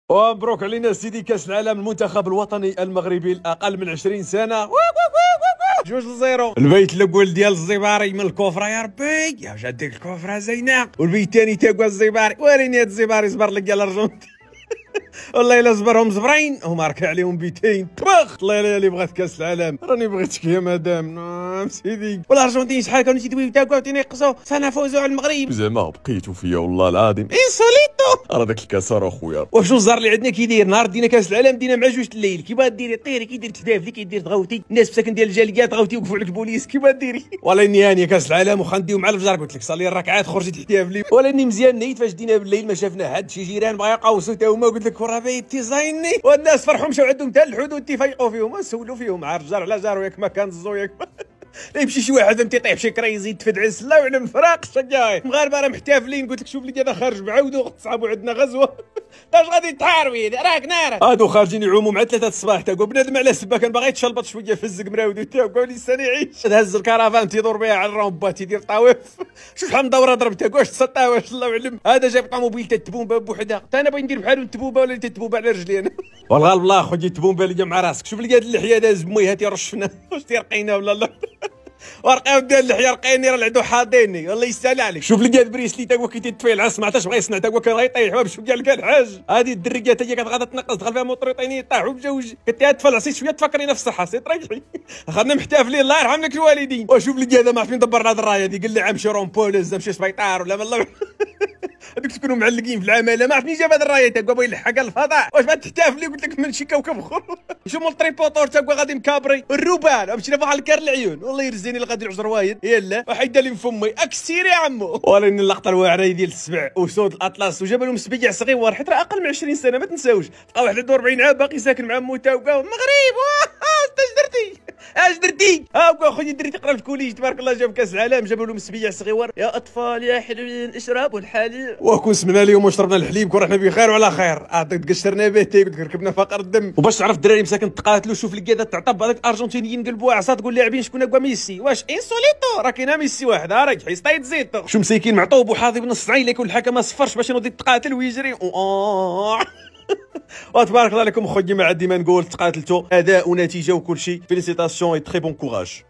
ومبروك علينا سيدي كاس العالم. المنتخب الوطني المغربي الاقل من 20 سنه 2-0. البيت الاول ديال الزباري من الكفره يا ربي يا جات ديك الكفره زينه، والبيت الثاني تاكوا الزباري. وريني هاد الزباري صبر لك يا الارجنتين والله الا صبرهم زبرين هما ركع عليهم بيتين طبخ. الله الا اللي بغات كاس العالم راني بغيتك يا مدام. نعم سيدي. والارجنتين شحال كانوا تيدويو تاكاو تينقصوا سنفوزوا على المغرب. زعما بقيتو فيا والله العظيم انسوليتو. راه داك الكاس راه خويا. وشنو الزهر اللي عندنا كيدير نهار دينا كاس العالم دينا مع جوج الليل كي بغا ديري طيري كيدير تدافلي كيدير تغوتي الناس مساكن ديال الجاليات غوتي وقفوا عليك البوليس كي بغا ديري. والله اني هانيه كاس العالم وخا نديو مع الفجر قلت لك صلي الركعات خرجي تحتيها بلي. ولا اني مزيان نيت فاش دينا بالليل ما شافنا حد شي جيران بغا يقوسوا حتى هما قلت لك راه بايتي زايني. والناس فرحوا مشاو عندهم حتى الحدود تيفيقوا فيهم وسولوا فيهم عارف جار على جار وياك ما كان الزو ياك لا يمشي شي واحد فهمتي يطيح شي كريزي يتفد على السله ويعلم فراق الشجاي. المغاربه راه محتفلين قلت لك شوف لي انا خارج بعودو تصعبوا عندنا غزوه اش غادي تحاربي راك نار. هادو خارجين يعوموا مع 3 الصباح تاكو بنادم على سبا كان باغي يتشلبط شويه في الزق مراودو تاكو لسان يعيش. هز الكرافان تيدور بها على الرومبا تيدير طواف. شوف شحال من دوره ضرب تاكو واش تسطا واش الله يعلم. هذا جاب طوموبيل التبومبه بوحدها حتى انا بغيت ندير بحالو التبومبه ولا التبومبه على رجلي انا والغالب الله خويا التبومبه اللي مع راسك. شوف لي هاد اللحيه داز بميها تيرشفنا واش تيرقينا ولا لا ورقاو ديال اللحيه رقيني راه العدو حاضيني والله يسال عليك. شوف لي هاد بريسلي تا هو كيتطفي العصا ما عرفتش بغا يصنع تا هو كان غيطيح بشوف ديال كاع الحاج. هادي الدريه حتى هي كتغادا تنقص دخل فيها موطريطين يطيحوا بجوج كنتي طفل عصيت شويه تفكرينا في الصحه سي طريقي خدنا محتفلين الله يرحم لك الوالدين. وشوف لي هذا ما عرف فين دبر هاد الرايه هادي قال لي عام شي رومبول هزا مشى سبيطار ولا والله هذوك تكونوا معلقين في العماله ما عرفت منين جاب هاد الرايه تا هو بغا يلحق الفضاء. واش ما تحتفلي قلت لك من شي كوكب اخر شوف مول الطريبوطور تا هو غادي مكابري الروبان مشينا فوق الكار العيون والله يرزيني اللي غادي العجر وايد يلا وحيد لي من فمي اكسير يا عمو. ولكن اللقطه الواعره ديال السبع وسود الاطلس وجاب لهم سبيع صغير حيت راه اقل من 20 سنه ما تنساوش لقى واحد 41 عام باقي ساكن مع مو تا هو المغرب. اش درتي اش درتي ها هو خويا دري تقرا في الكوليج تبارك الله جاب كاس العالم جابوا لهم سبيع صغيور يا اطفال يا حلوين اشربوا الحليب وكون سمنا لهم وشربنا الحليب كون رحنا بخير وعلى خير تقشرنا به قلت ركبنا فقر الدم. وباش تعرف الدراري مساكن تقاتلوا شوف لك هذا تعطب هذاك الارجنتينيين قلبوا عصا تقول لاعبين شكون هو ميسي واش انسوليتو راه كاين ميسي واحد ها راك حيص طايد زيتو شو مساكين معطوب وحاضي بنص عين لكن الحكم ما صفرش باش ينوض يتقاتل ويجري وتبارك الله عليكم خويا ما عندي ما نقول تقاتلتوا اداء ونتيجه وكل شيء. فيليسيتاسيون اي تري بون كوراج.